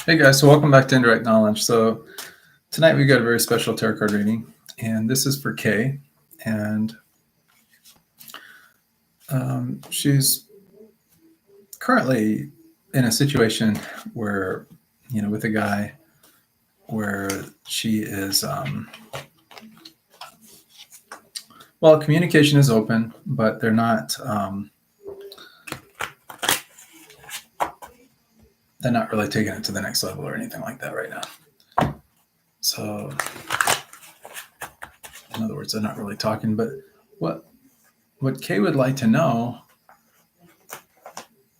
Hey guys, so welcome back to Indirect Knowledge. So tonight we've got a very special tarot card reading, and this is for Kay. And she's currently in a situation where, with a guy where she is, communication is open, but they're not really taking it to the next level or anything like that right now. So, in other words, they're not really talking. But what Kay would like to know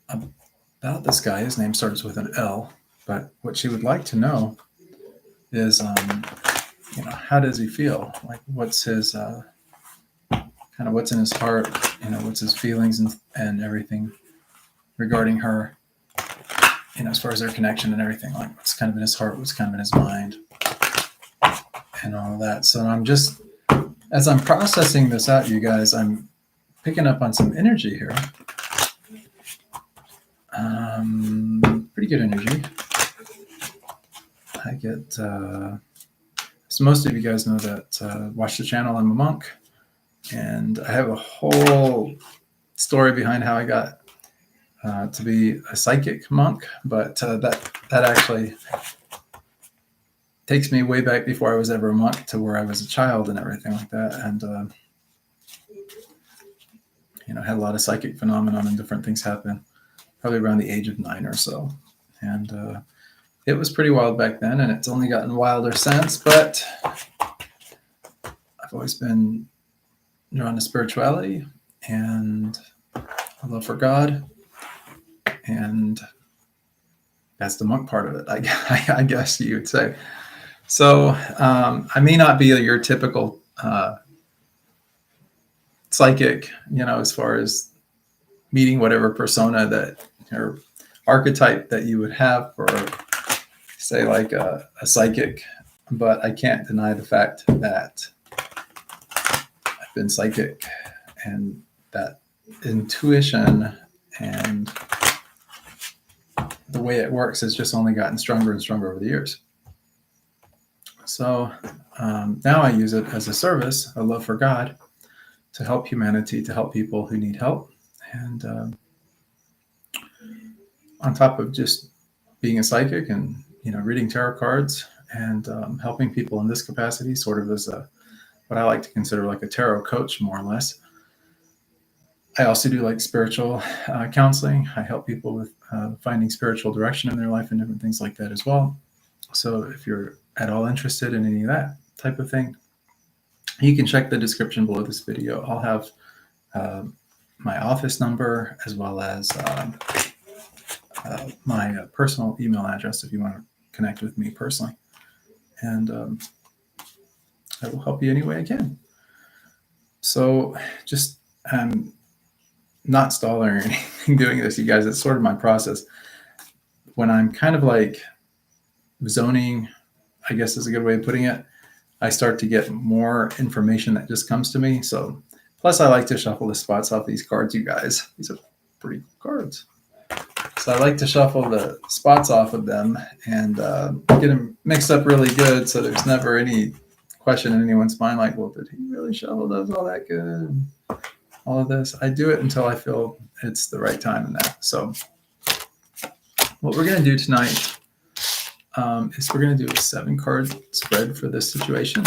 about this guy, his name starts with an L, but what she would like to know is, how does he feel? Like, what's his kind of what's in his heart? What's his feelings and everything regarding her? As far as their connection and everything, like what's kind of in his heart, what's kind of in his mind, and all of that. So as I'm processing this out, you guys, I'm picking up on some energy here. Pretty good energy. I get, so most of you guys know that, watch the channel, I'm a monk, and I have a whole story behind how I got to be a psychic monk, but that actually takes me way back before I was ever a monk to where I was a child and everything like that. And, had a lot of psychic phenomenon and different things happen, probably around the age of 9 or so. And it was pretty wild back then, and it's only gotten wilder since, but I've always been drawn to spirituality and a love for God, and that's the monk part of it, I guess you would say. So I may not be your typical psychic, as far as meeting whatever persona that or archetype that you would have for, say, like a psychic, but I can't deny the fact that I've been psychic, and that intuition and the way it works has just only gotten stronger and stronger over the years. So now I use it as a service, a love for God, to help humanity, to help people who need help. And on top of just being a psychic and, reading tarot cards and helping people in this capacity, sort of as what I like to consider like a tarot coach, more or less. I also do like spiritual counseling. I help people with finding spiritual direction in their life and different things like that as well. So if you're at all interested in any of that type of thing, you can check the description below this video. I'll have my office number as well as my personal email address if you want to connect with me personally. And I will help you any way I can. So just not stalling or anything doing this, you guys. It's sort of my process. When I'm kind of like zoning, I guess is a good way of putting it, I start to get more information that just comes to me. So plus I like to shuffle the spots off these cards, you guys. These are pretty cool cards. So I like to shuffle the spots off of them and get them mixed up really good, so there's never any question in anyone's mind like, well, did he really shuffle those all that good? All of this. I do it until I feel it's the right time in that. So what we're going to do tonight is we're going to do a 7-card spread for this situation.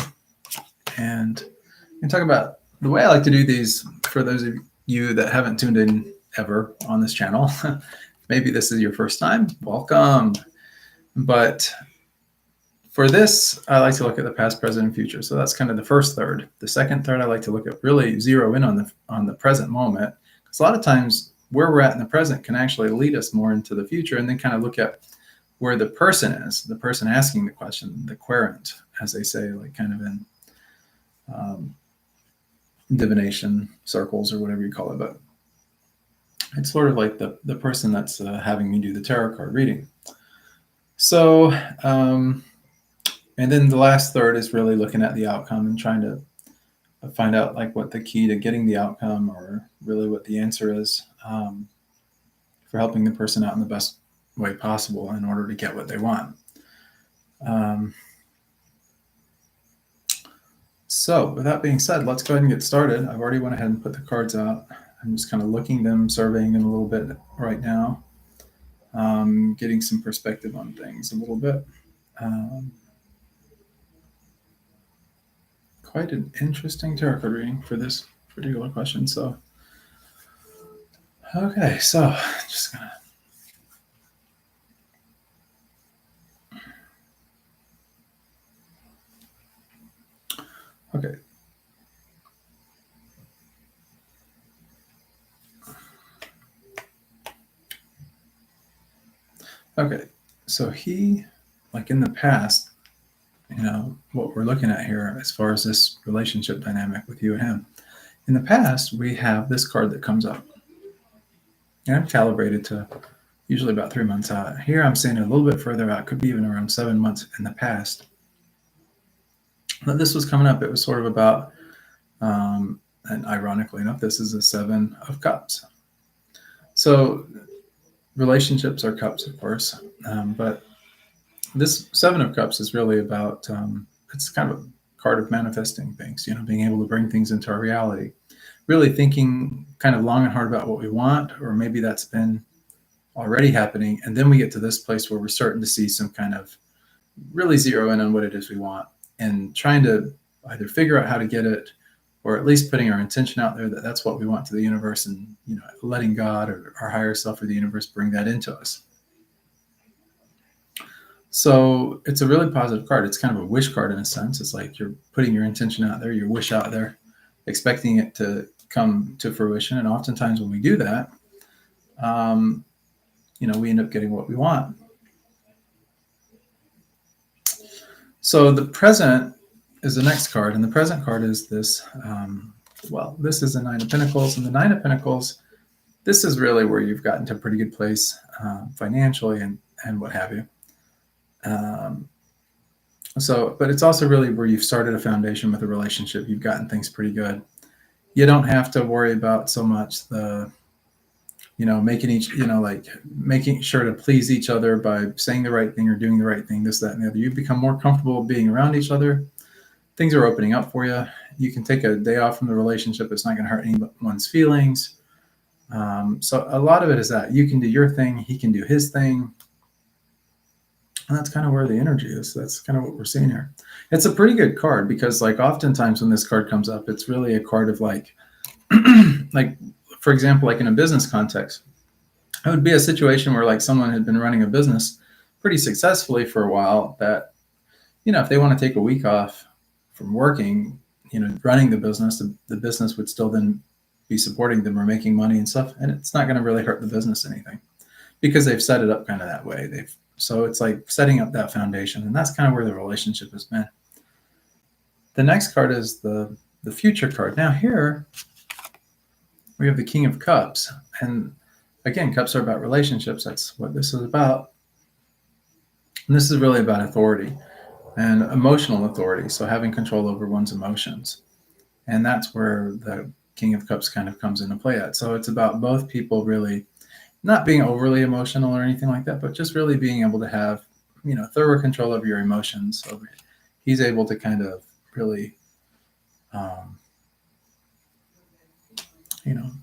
And we're going to talk about the way I like to do these for those of you that haven't tuned in ever on this channel. Maybe this is your first time. Welcome. But for this, I like to look at the past, present, and future. So that's kind of the first third. The second third, I like to look at really zero in on the present moment. Because a lot of times where we're at in the present can actually lead us more into the future, and then kind of look at where the person is, the person asking the question, the querent, as they say, like kind of in divination circles or whatever you call it. But it's sort of like the person that's having me do the tarot card reading. So, and then the last third is really looking at the outcome and trying to find out like what the key to getting the outcome, or really what the answer is, for helping the person out in the best way possible in order to get what they want. So with that being said, let's go ahead and get started. I've already went ahead and put the cards out. I'm just kind of looking them, surveying them a little bit right now, getting some perspective on things a little bit. Quite an interesting tarot card reading for this particular question. So, okay, so just gonna. Okay. Okay, so he, like in the past, what we're looking at here as far as this relationship dynamic with you and him. In the past, we have this card that comes up. And I'm calibrated to usually about 3 months out. Here I'm seeing it a little bit further out, could be even around 7 months in the past. But this was coming up, it was sort of about, and ironically enough, this is a 7 of Cups. So relationships are cups, of course, but this 7 of Cups is really about, it's kind of a card of manifesting things, being able to bring things into our reality, really thinking kind of long and hard about what we want, or maybe that's been already happening. And then we get to this place where we're starting to see some kind of really zero in on what it is we want and trying to either figure out how to get it, or at least putting our intention out there that that's what we want to the universe, and letting God or our higher self or the universe bring that into us. So it's a really positive card. It's kind of a wish card in a sense. It's like you're putting your intention out there, your wish out there, expecting it to come to fruition. And oftentimes when we do that, we end up getting what we want. So the present is the next card, and the present card is this. This is the 9 of Pentacles, and the 9 of Pentacles, this is really where you've gotten to a pretty good place financially and what have you. But it's also really where you've started a foundation with a relationship. You've gotten things pretty good. You don't have to worry about so much the, making sure to please each other by saying the right thing or doing the right thing, this, that, and the other. You've become more comfortable being around each other. Things are opening up for you. You can take a day off from the relationship. It's not going to hurt anyone's feelings. So a lot of it is that you can do your thing. He can do his thing. And that's kind of where the energy is. That's kind of what we're seeing here. It's a pretty good card because, like, oftentimes when this card comes up, it's really a card of like, for example, like in a business context, it would be a situation where like someone had been running a business pretty successfully for a while that, if they want to take a week off from working, running the business would still then be supporting them or making money and stuff. And it's not going to really hurt the business anything because they've set it up kind of that way. So it's like setting up that foundation, and that's kind of where the relationship has been. The next card is the future card. Now here we have the King of Cups, and again, cups are about relationships. That's what this is about. And this is really about authority and emotional authority. So having control over one's emotions. And that's where the King of Cups kind of comes into play at. So it's about both people really not being overly emotional or anything like that, but just really being able to have, thorough control over your emotions. So he's able to kind of really,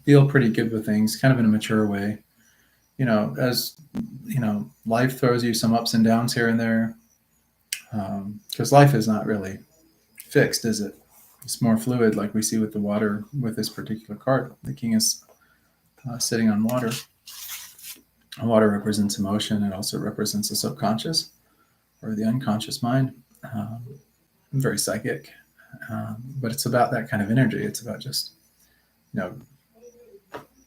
feel pretty good with things, kind of in a mature way. As, life throws you some ups and downs here and there, because life is not really fixed, is it? It's more fluid, like we see with the water with this particular card. The king is sitting on water. Water represents emotion. It also represents the subconscious or the unconscious mind. Very psychic, but it's about that kind of energy. It's about just,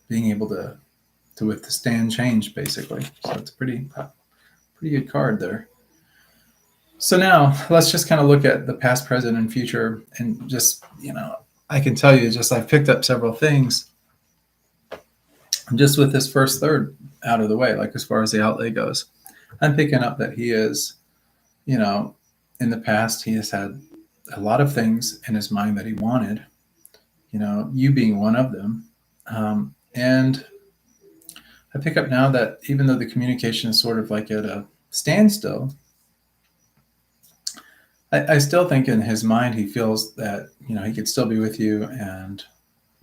being able to withstand change, basically. So it's a pretty good card there. So now let's just kind of look at the past, present, and future, and just, I can tell you, just I've picked up several things just with this first third out of the way, like as far as the outlay goes. I'm picking up that he is, in the past, he has had a lot of things in his mind that he wanted, you being one of them. And I pick up now that even though the communication is sort of like at a standstill, I still think in his mind he feels that he could still be with you, and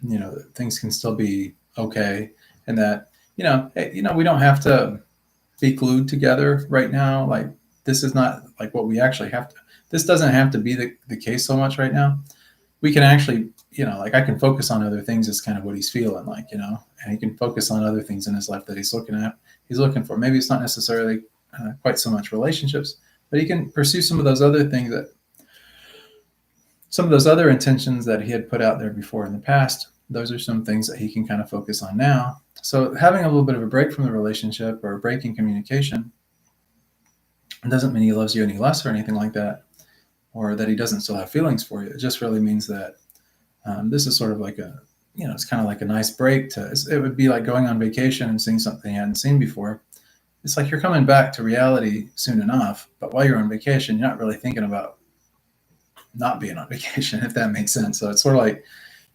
that things can still be okay, and that hey, we don't have to be glued together right now. Like, this is not like what we actually have to. This doesn't have to be the case so much right now. We can actually, like, I can focus on other things. Is kind of what he's feeling like, and he can focus on other things in his life that he's looking at. He's looking for. Maybe it's not necessarily quite so much relationships, but he can pursue some of those other things, some of those other intentions that he had put out there before in the past. Those are some things that he can kind of focus on now. So having a little bit of a break from the relationship or a break in communication doesn't mean he loves you any less or anything like that, or that he doesn't still have feelings for you. It just really means that this is sort of like it's kind of like a nice break. It would be like going on vacation and seeing something you hadn't seen before. It's like you're coming back to reality soon enough, but while you're on vacation, you're not really thinking about not being on vacation, if that makes sense. So it's sort of like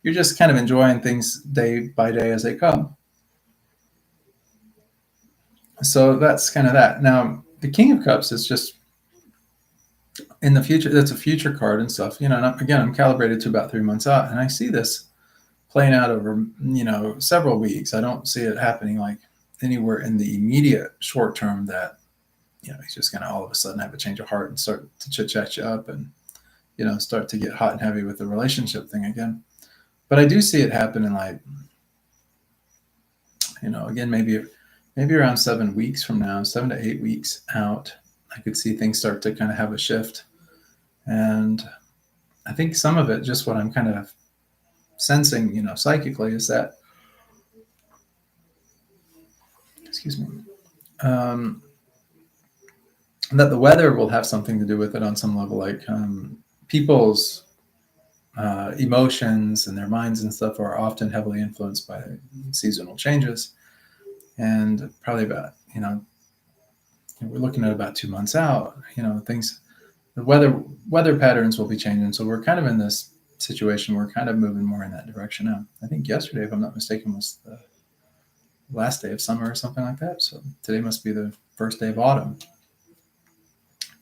you're just kind of enjoying things day by day as they come. So that's kind of that. Now, the King of Cups is just in the future. That's a future card and stuff. And I'm calibrated to about 3 months out, and I see this playing out over, several weeks. I don't see it happening like anywhere in the immediate short term that, he's just going to all of a sudden have a change of heart and start to chit-chat you up and, start to get hot and heavy with the relationship thing again. But I do see it happening like, again, maybe around 7 weeks from now, 7 to 8 weeks out, I could see things start to kind of have a shift. And I think some of it, just what I'm kind of sensing, psychically, is that, excuse me, that the weather will have something to do with it on some level. Like people's emotions and their minds and stuff are often heavily influenced by seasonal changes. And probably about, we're looking at about 2 months out, the weather patterns will be changing. So we're kind of in this situation. We're kind of moving more in that direction now. I think yesterday, if I'm not mistaken, was the last day of summer or something like that. So today must be the first day of autumn.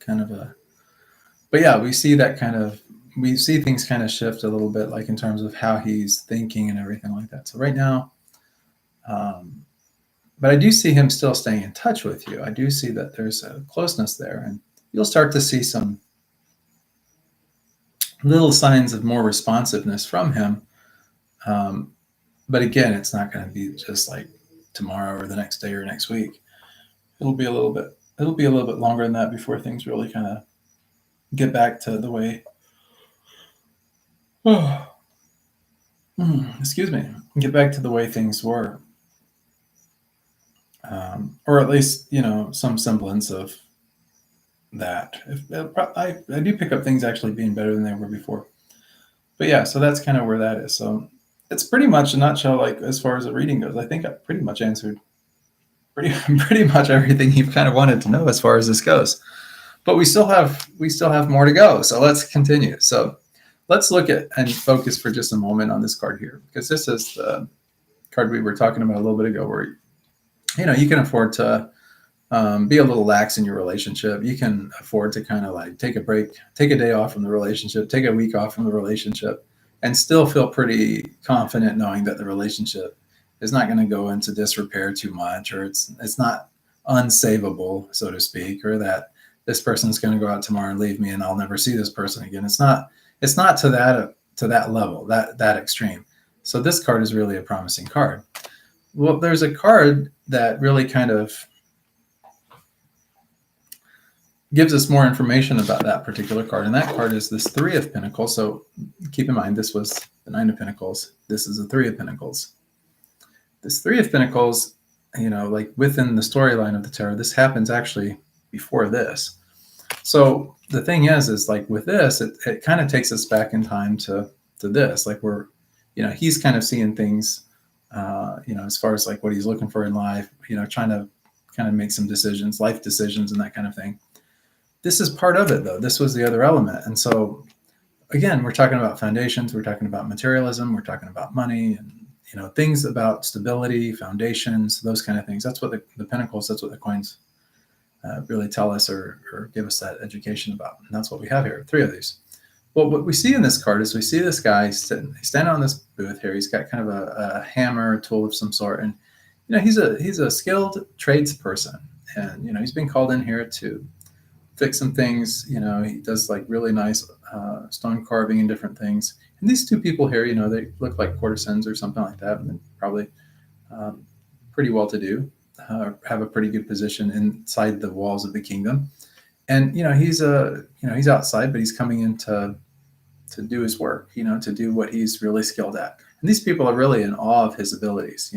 But yeah, we see things kind of shift a little bit, like in terms of how he's thinking and everything like that. So right now, but I do see him still staying in touch with you. I do see that there's a closeness there, and you'll start to see some little signs of more responsiveness from him. But again, it's not going to be just like tomorrow or the next day or next week. It'll be a little bit longer than that before things really kind of get back to the way, get back to the way things were. Or at least, some semblance of that. I do pick up things actually being better than they were before. But yeah, so that's kind of where that is. So it's pretty much a nutshell, like as far as the reading goes. I think I pretty much answered pretty much everything you kind of wanted to know as far as this goes. But we still have more to go. So let's continue. So let's look at and focus for just a moment on this card here, because this is the card we were talking about a little bit ago, where you can afford to be a little lax in your relationship. You can afford to kind of like take a break, take a day off from the relationship, take a week off from the relationship, and still feel pretty confident knowing that the relationship is not going to go into disrepair too much, or it's not unsavable, so to speak, or that this person's going to go out tomorrow and leave me and I'll never see this person again. It's not to that level, that extreme. So this card is really a promising card. Well, there's a card that really kind of gives us more information about that particular card, and that card is this Three of Pentacles. So keep in mind, this was the Nine of Pentacles. This is the Three of Pentacles. This Three of Pentacles, like within the storyline of the tarot, this happens actually before this. So the thing is like with this, it kind of takes us back in time to this. Like he's kind of seeing things, as far as like what he's looking for in life, trying to kind of make some decisions, life decisions and that kind of thing. This is part of it, though. This was the other element. And so, again, we're talking about foundations. We're talking about materialism. We're talking about money and things about stability, foundations, those kind of things. That's what the Pentacles, that's what the coins really tell us or give us that education about. And that's what we have here, 3 of these. Well, what we see in this card is we see this guy he's standing on this booth here. He's got kind of a hammer, a tool of some sort. And, he's a skilled tradesperson. And, he's been called in here to fix some things. He does like really nice stone carving and different things. And these 2 people here, they look like courtesans or something like that. And probably pretty well to do. Have a pretty good position inside the walls of the kingdom, and he's outside, but he's coming in to do his work, to do what he's really skilled at. And these people are really in awe of his abilities.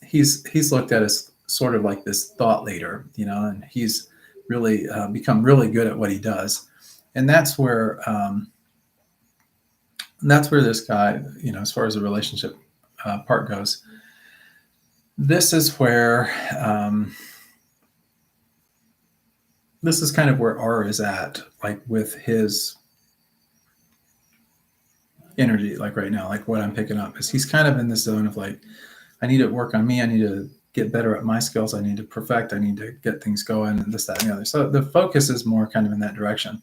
He's looked at as sort of like this thought leader, and he's really become really good at what he does, and that's where this guy, as far as the relationship part goes. This is where, this is kind of where R is at, like with his energy, like right now, like what I'm picking up is he's kind of in this zone of like, I need to work on me. I need to get better at my skills. I need to perfect. I need to get things going and this, that, and the other. So the focus is more kind of in that direction.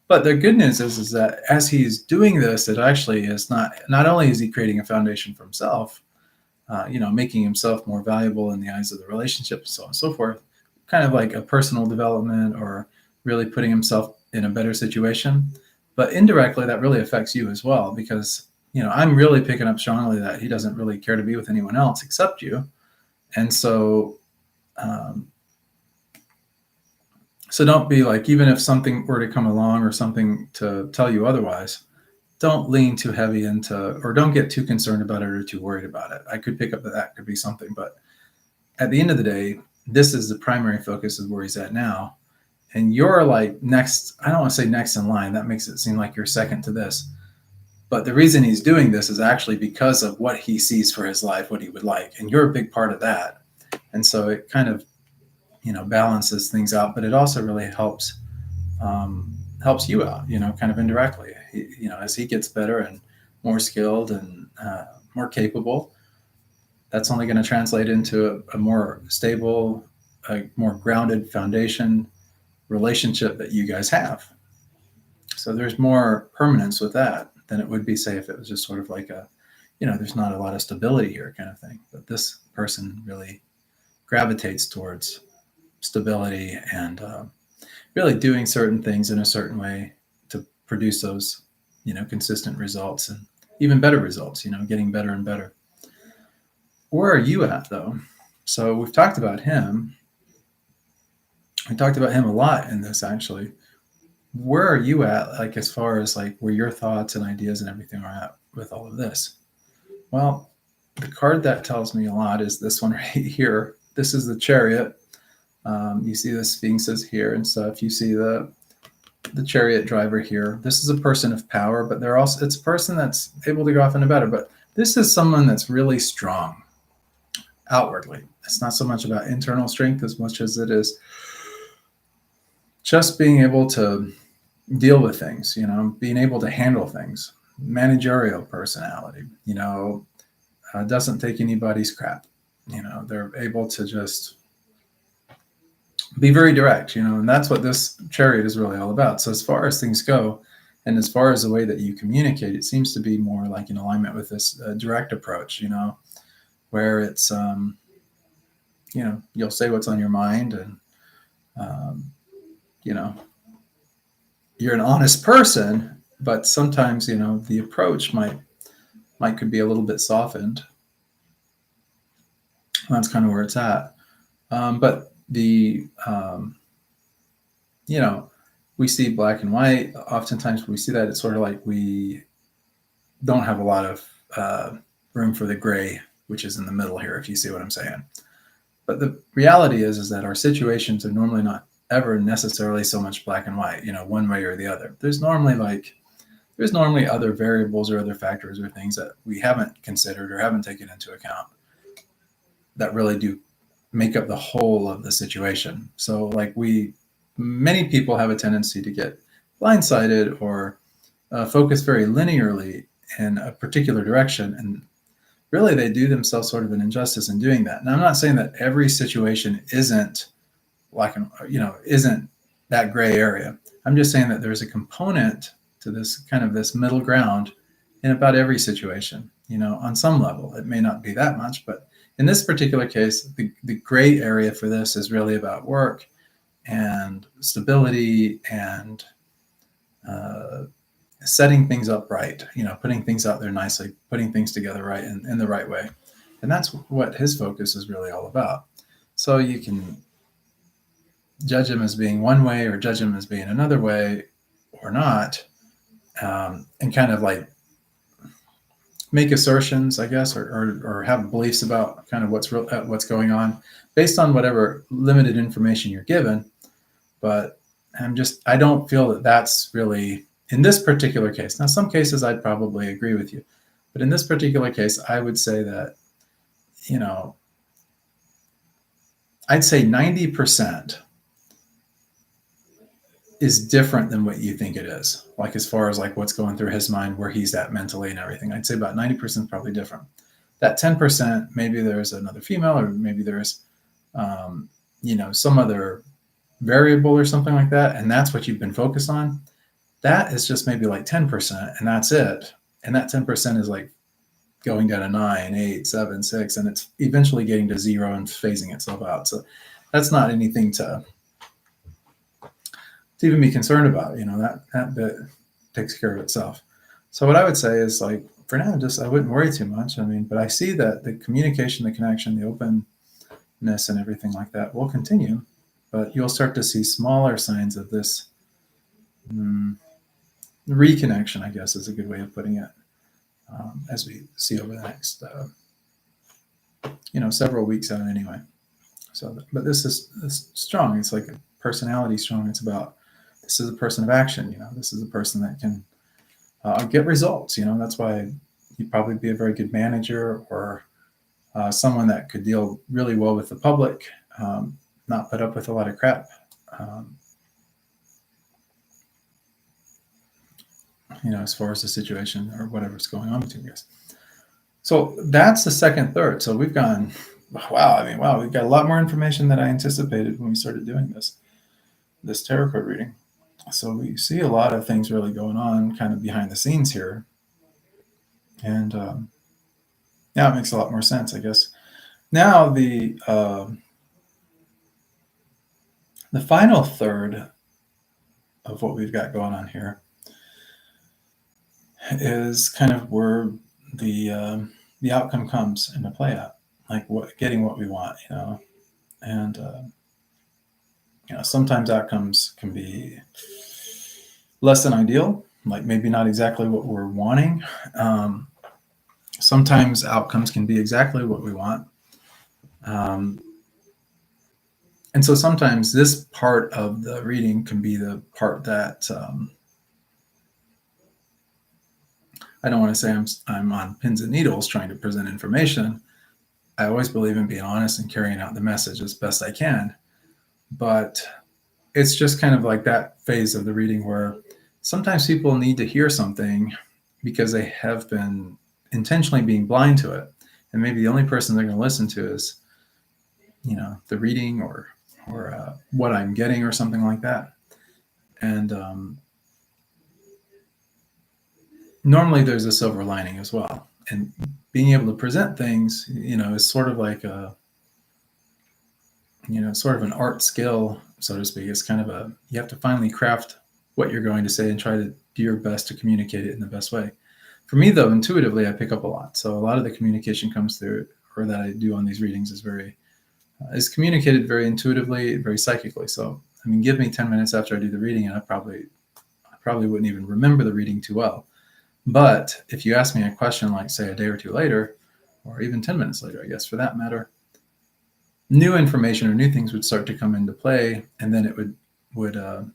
But the good news is that as he's doing this, it actually is not only is he creating a foundation for himself, making himself more valuable in the eyes of the relationship, and so on and so forth, kind of like a personal development or really putting himself in a better situation. But indirectly, that really affects you as well, because, I'm really picking up strongly that he doesn't really care to be with anyone else except you. And so, so don't be like, even if something were to come along or something to tell you otherwise, don't lean too heavy into, or don't get too concerned about it or too worried about it. I could pick up that could be something, but at the end of the day, this is the primary focus of where he's at now. And you're like next, I don't want to say next in line. That makes it seem like you're second to this. But the reason he's doing this is actually because of what he sees for his life, what he would like. And you're a big part of that. And so it kind of, balances things out, but it also really helps you out, kind of indirectly. As he gets better and more skilled and more capable, that's only going to translate into a more stable, a more grounded foundation relationship that you guys have. So there's more permanence with that than it would be, say, if it was just sort of like there's not a lot of stability here kind of thing. But this person really gravitates towards stability and really doing certain things in a certain way to produce those, consistent results and even better results, getting better and better. Where are you at though? So we've talked about him. We talked about him a lot in this actually. Where are you at, like as far as like where your thoughts and ideas and everything are at with all of this? Well, the card that tells me a lot is this one right here. This is the Chariot. You see the Sphinxes here and stuff. You see the Chariot driver here. This is a person of power, but it's a person that's able to go off into battle. But this is someone that's really strong outwardly. It's not so much about internal strength as much as it is just being able to deal with things, being able to handle things, managerial personality, doesn't take anybody's crap. They're able to just be very direct, and that's what this Chariot is really all about. So as far as things go, and as far as the way that you communicate, it seems to be more like in alignment with this direct approach, where it's, you'll say what's on your mind and, you're an honest person, but sometimes, the approach could be a little bit softened. That's kind of where it's at. But the, we see black and white. Oftentimes we see that it's sort of like we don't have a lot of room for the gray, which is in the middle here, if you see what I'm saying. But the reality is that our situations are normally not ever necessarily so much black and white, one way or the other. There's normally other variables or other factors or things that we haven't considered or haven't taken into account that really do make up the whole of the situation. So like many people have a tendency to get blindsided or focus very linearly in a particular direction, and really they do themselves sort of an injustice in doing that. Now, I'm not saying that every situation isn't isn't that gray area. I'm just saying that there's a component to this kind of this middle ground in about every situation. On some level, it may not be that much, but in this particular case, the gray area for this is really about work and stability and setting things up right, putting things out there nicely, putting things together right in the right way. And that's what his focus is really all about. So you can judge him as being one way or judge him as being another way or not, and kind of like make assertions, I guess, or have beliefs about kind of what's going on based on whatever limited information you're given. But I don't feel that that's really, in this particular case. Now, some cases I'd probably agree with you, but in this particular case, I would say that, I'd say 90% is different than what you think it is. Like as far as like what's going through his mind, where he's at mentally and everything, I'd say about 90% is probably different. That 10%, maybe there's another female, or maybe there's, some other variable or something like that. And that's what you've been focused on. That is just maybe like 10%, and that's it. And that 10% is like going down to 9, 8, 7, 6, and it's eventually getting to 0 and phasing itself out. So that's not anything to even be concerned about. That bit takes care of itself. So what I would say is, like, for now, I wouldn't worry too much. But I see that the communication, the connection, the openness and everything like that will continue, but you'll start to see smaller signs of this reconnection, I guess is a good way of putting it, as we see over the next, several weeks out anyway. So, but this is strong. It's like a personality strong. It's about, this is a person of action. This is a person that can get results. That's why he'd probably be a very good manager, or someone that could deal really well with the public, not put up with a lot of crap. As far as the situation or whatever's going on between you guys. So that's the second third. So we've gone, wow, we've got a lot more information than I anticipated when we started doing this tarot card reading. So we see a lot of things really going on kind of behind the scenes here. And now it makes a lot more sense, I guess. Now the final third of what we've got going on here is kind of where the outcome comes into play at, like getting what we want, and sometimes outcomes can be less than ideal, like maybe not exactly what we're wanting. Sometimes outcomes can be exactly what we want. And so sometimes this part of the reading can be the part that I don't want to say I'm on pins and needles trying to present information. I always believe in being honest and carrying out the message as best I can. But it's just kind of like that phase of the reading where sometimes people need to hear something because they have been intentionally being blind to it. And maybe the only person they're going to listen to is, the reading or what I'm getting or something like that. And normally there's a silver lining as well. And being able to present things, is sort of like sort of an art skill, so to speak. It's kind of you have to finally craft what you're going to say and try to do your best to communicate it in the best way. For me, though, intuitively, I pick up a lot. So a lot of the communication comes through, or that I do on these readings is communicated very intuitively, very psychically. So, give me 10 minutes after I do the reading, and I probably wouldn't even remember the reading too well. But if you ask me a question, like say a day or two later, or even 10 minutes later, I guess for that matter, new information or new things would start to come into play, and then it would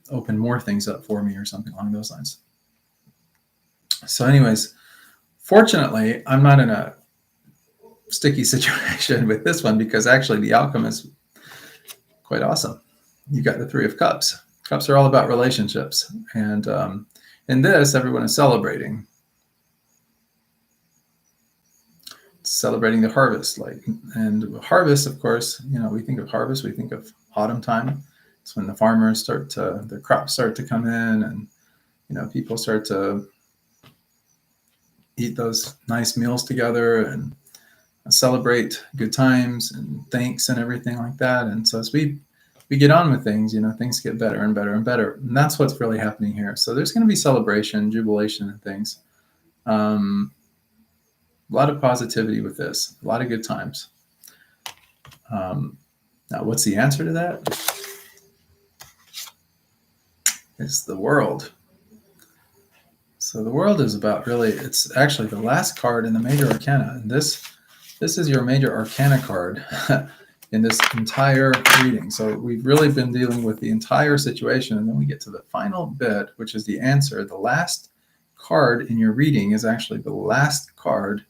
open more things up for me or something along those lines. So anyways, fortunately, I'm not in a sticky situation with this one, because actually the outcome is quite awesome. You got the 3 of Cups. Cups are all about relationships. And in this, everyone is celebrating. celebrating the harvest. And harvest, of course, we think of harvest, we think of autumn time. It's when the farmers their crops start to come in, and people start to eat those nice meals together and celebrate good times and thanks and everything like that. And so as we get on with things, things get better and better and better. And that's what's really happening here. So there's going to be celebration, jubilation, and things. A lot of positivity with this, a lot of good times. Now, what's the answer to that? It's the world. So the world is about it's actually the last card in the major arcana. And this is your major arcana card in this entire reading. So we've really been dealing with the entire situation. And then we get to the final bit, which is the answer. The last card in your reading is actually the last card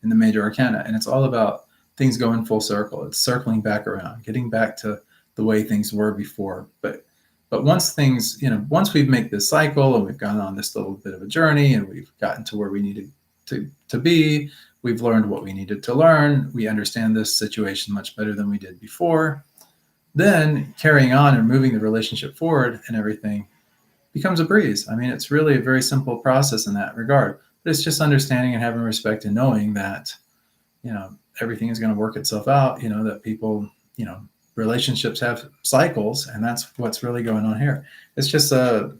in the major arcana. And it's all about things going full circle. It's circling back around, getting back to the way things were before. But once things, once we've made this cycle and we've gone on this little bit of a journey and we've gotten to where we needed to be, we've learned what we needed to learn, we understand this situation much better than we did before, then carrying on and moving the relationship forward and everything becomes a breeze. I mean, it's really a very simple process in that regard. But it's just understanding and having respect and knowing that, everything is going to work itself out, that people, relationships have cycles, and that's what's really going on here. It's just a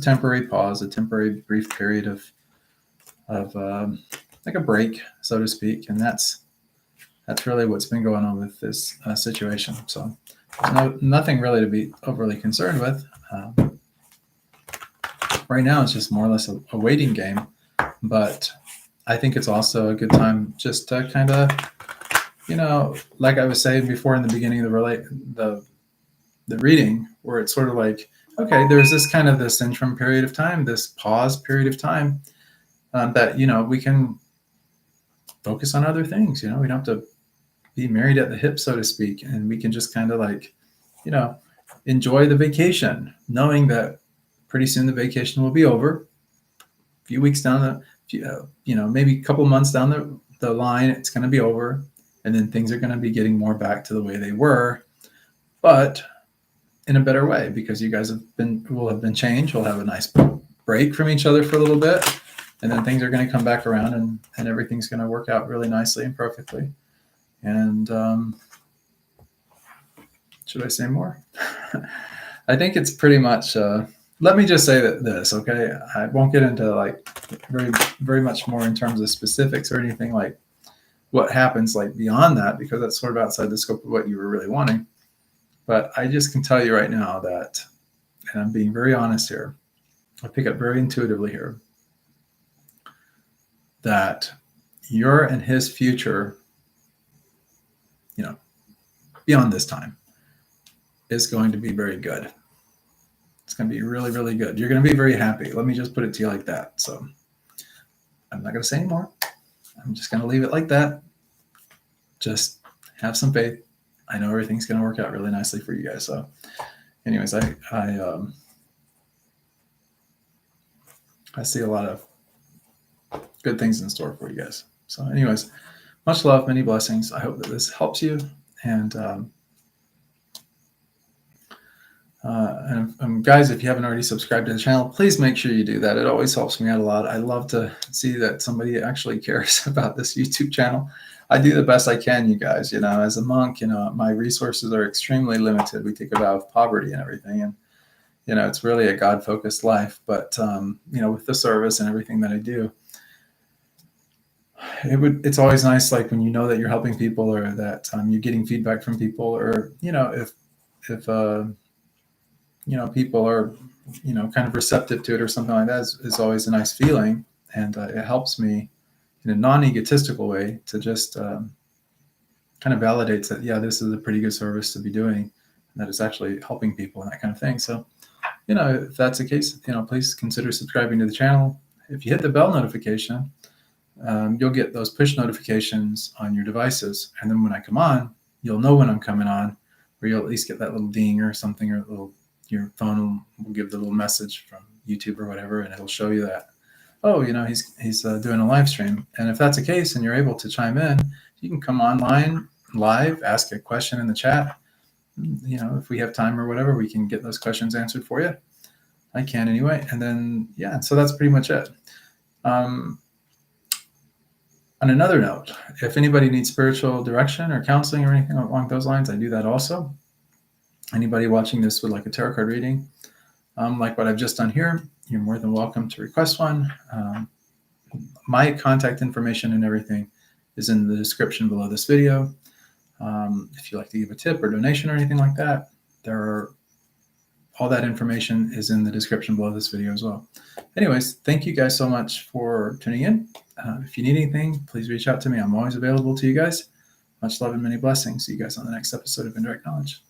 temporary pause, a temporary brief period of like a break, so to speak, and that's really what's been going on with this situation. So nothing really to be overly concerned with. Right now, it's just more or less a waiting game, but I think it's also a good time just to kind of, like I was saying before in the beginning of the reading, where it's sort of like, okay, there's this interim period of time, this pause period of time, that, we can focus on other things. We don't have to be married at the hip, so to speak, and we can just kind of like, enjoy the vacation, knowing that pretty soon the vacation will be over. A few weeks down maybe a couple months down the line, it's going to be over. And then things are going to be getting more back to the way they were, but in a better way, because you guys will have been changed. We'll have a nice break from each other for a little bit. And then things are going to come back around and everything's going to work out really nicely and perfectly. And should I say more? I think it's pretty much, let me just say this, okay? I won't get into like very, very much more in terms of specifics or anything like what happens like beyond that, because that's sort of outside the scope of what you were really wanting. But I just can tell you right now that, and I'm being very honest here, I pick up very intuitively here, that your and his future, beyond this time, is going to be very good. It's going to be really, really good. You're going to be very happy. Let me just put it to you like that. So I'm not going to say any more. I'm just going to leave it like that. Just have some faith. I know everything's going to work out really nicely for you guys. So anyways, I see a lot of good things in store for you guys. So anyways, much love, many blessings. I hope that this helps you. And guys, if you haven't already subscribed to the channel, please make sure you do that. It always helps me out a lot. I love to see that somebody actually cares about this YouTube channel. I do the best I can, you guys. As a monk, my resources are extremely limited. We take a vow of poverty and everything, and it's really a God-focused life. But with the service and everything that I do, it's always nice, like when that you're helping people, or that you're getting feedback from people, or if people are kind of receptive to it or something like that, is always a nice feeling. And it helps me in a non-egotistical way to just kind of validates that, yeah, this is a pretty good service to be doing, and that it's actually helping people and that kind of thing. So if that's the case, please consider subscribing to the channel. If you hit the bell notification, you'll get those push notifications on your devices, and then when I come on, you'll know when I'm coming on, or you'll at least get that little ding or something, or your phone will give the little message from YouTube or whatever, and it'll show you that oh, he's doing a live stream. And if that's the case and you're able to chime in, you can come online live, ask a question in the chat. If we have time or whatever, we can get those questions answered for you. I can anyway. And then, yeah, so that's pretty much it. On another note, if anybody needs spiritual direction or counseling or anything along those lines, I do that also. Anybody watching this would like a tarot card reading, like what I've just done here, you're more than welcome to request one. My contact information and everything is in the description below this video. If you'd like to give a tip or donation or anything like that, all that information is in the description below this video as well. Anyways, thank you guys so much for tuning in. If you need anything, please reach out to me. I'm always available to you guys. Much love and many blessings. See you guys on the next episode of Indirect Knowledge.